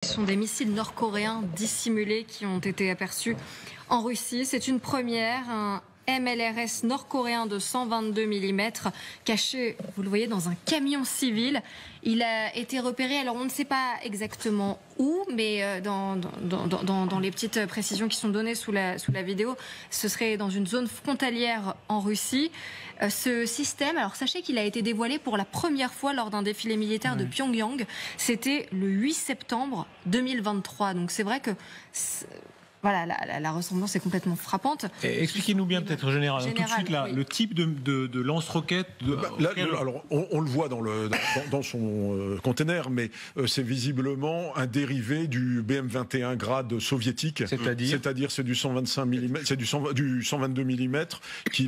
Ce sont des missiles nord-coréens dissimulés qui ont été aperçus en Russie. C'est une première, un MLRS nord-coréen de 122 mm caché, vous le voyez, dans un camion civil. Il a été repéré, alors on ne sait pas exactement où, mais dans les petites précisions qui sont données sous la vidéo, ce serait dans une zone frontalière en Russie. Ce système, alors sachez qu'il a été dévoilé pour la première fois lors d'un défilé militaire de Pyongyang. C'était le 8 septembre 2023. Donc c'est vrai que... Voilà, la ressemblance est complètement frappante. Expliquez-nous bien peut-être, général, tout de suite là, oui. Le type de lance-roquette. Alors, on le voit dans son conteneur, mais c'est visiblement un dérivé du BM-21 grade soviétique. C'est-à-dire c'est du 125 mm, c'est du 122 mm qui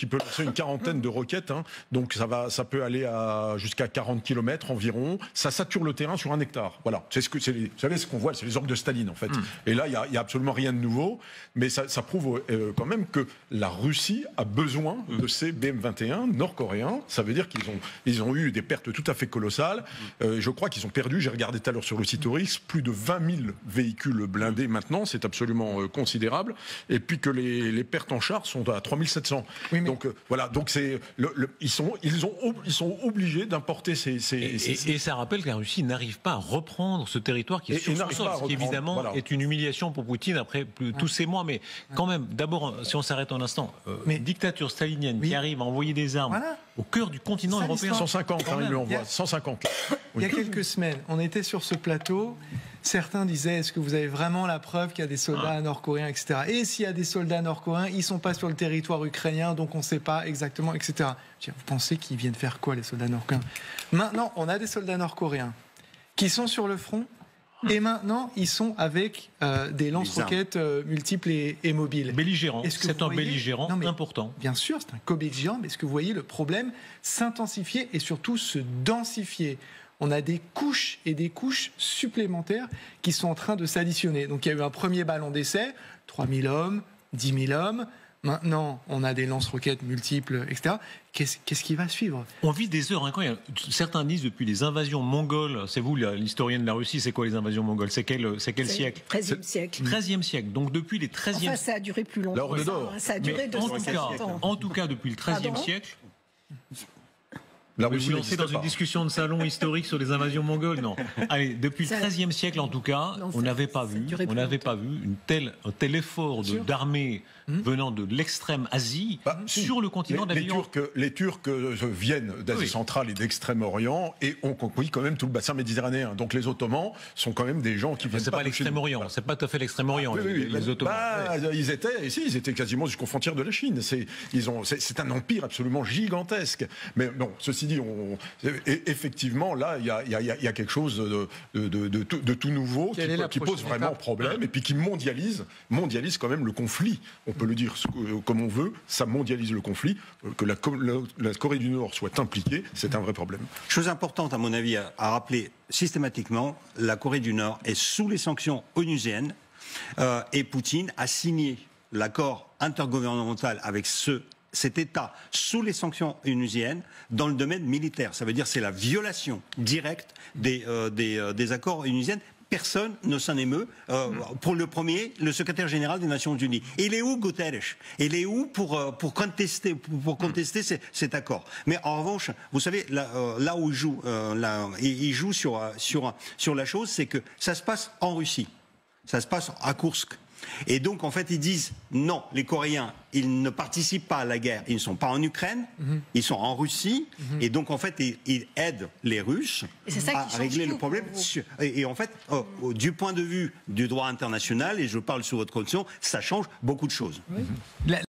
peut lancer une quarantaine de roquettes. Hein. Donc ça peut aller jusqu'à 40 km environ. Ça sature le terrain sur 1 hectare. Voilà. Vous savez ce qu'on voit, c'est les orgues de Staline en fait. Et là, il y a absolument rien de nouveau, mais ça prouve quand même que la Russie a besoin de ces BM-21 nord-coréens. Ça veut dire qu'ils ont eu des pertes tout à fait colossales. Je crois qu'ils ont perdu, j'ai regardé tout à l'heure sur le site Oryx, plus de 20 000 véhicules blindés maintenant, c'est absolument considérable. Et puis que les pertes en chars sont à 3 700. Oui, mais... Donc voilà, donc ils sont obligés d'importer ces... Et ça rappelle que la Russie n'arrive pas à reprendre ce territoire qui est sur son sol, ce qui évidemment est une humiliation pour Poutine après tous ces mois. Mais quand même, d'abord, si on s'arrête un instant, dictature stalinienne qui arrive à envoyer des armes au cœur du continent européen. 150, il lui envoie 150. Il y a quelques semaines, on était sur ce plateau, certains disaient, est-ce que vous avez vraiment la preuve qu'il y a des soldats nord-coréens, etc. Et s'il y a des soldats nord-coréens, ils ne sont pas sur le territoire ukrainien, donc on ne sait pas exactement, etc. Vous pensez qu'ils viennent faire quoi, les soldats nord-coréens? Maintenant, on a des soldats nord-coréens qui sont sur le front. Et maintenant, ils sont avec des lance-roquettes multiples et mobiles. Belligérant. C'est un belligérant important. Bien sûr, c'est un co-belligérant, mais est-ce que vous voyez le problème s'intensifier et surtout se densifier? On a des couches et des couches supplémentaires qui sont en train de s'additionner. Donc il y a eu un premier ballon d'essai, 3 000 hommes, 10 000 hommes. Maintenant, on a des lance-roquettes multiples, etc. Qu'est-ce qui va suivre? On vit des heures incroyables. Certains disent depuis les invasions mongoles, c'est vous l'historienne de la Russie, c'est quoi les invasions mongoles? C'est quel siècle? 13e siècle. 13e siècle. Donc depuis les 13e... Enfin, ça a duré plus longtemps. L'ordre d'or. Ça a duré 250 ans. En tout cas, depuis le 13e siècle... La Russie vous lancez dans une discussion de salon historique sur les invasions mongoles? Non. Allez, depuis le XIIIe siècle en tout cas, on n'avait pas vu un tel effort d'armée venant de l'extrême Asie sur le continent d'Asie. Les Turcs viennent d'Asie centrale et d'Extrême-Orient et ont conquis quand même tout le bassin méditerranéen. Donc les Ottomans sont quand même des gens qui viennent c'est pas l'Extrême-Orient, c'est pas tout à fait l'Extrême-Orient, les Ottomans. Ils étaient quasiment jusqu'aux frontières de la Chine. C'est un empire absolument gigantesque. Mais bon, ceci dit, effectivement, là, il y a quelque chose de tout nouveau qui pose vraiment problème et puis qui mondialise quand même le conflit. On peut le dire comme on veut, ça mondialise le conflit. Que la Corée du Nord soit impliquée, c'est un vrai problème. Chose importante, à mon avis, à rappeler systématiquement, la Corée du Nord est sous les sanctions onusiennes et Poutine a signé l'accord intergouvernemental avec cet État sous les sanctions onusiennes dans le domaine militaire. Ça veut dire que c'est la violation directe des accords onusiennes. Personne ne s'en émeut. Pour le premier, le secrétaire général des Nations Unies. Il est où Guterres? Il est où pour contester cet accord? Mais en revanche, vous savez, là où il joue sur la chose, c'est que ça se passe en Russie. Ça se passe à Koursk. Et donc, en fait, ils disent non, les Coréens, ils ne participent pas à la guerre. Ils ne sont pas en Ukraine, ils sont en Russie. Et donc, en fait, ils aident les Russes à régler le problème. Et en fait, du point de vue du droit international, et je parle sous votre condition, ça change beaucoup de choses.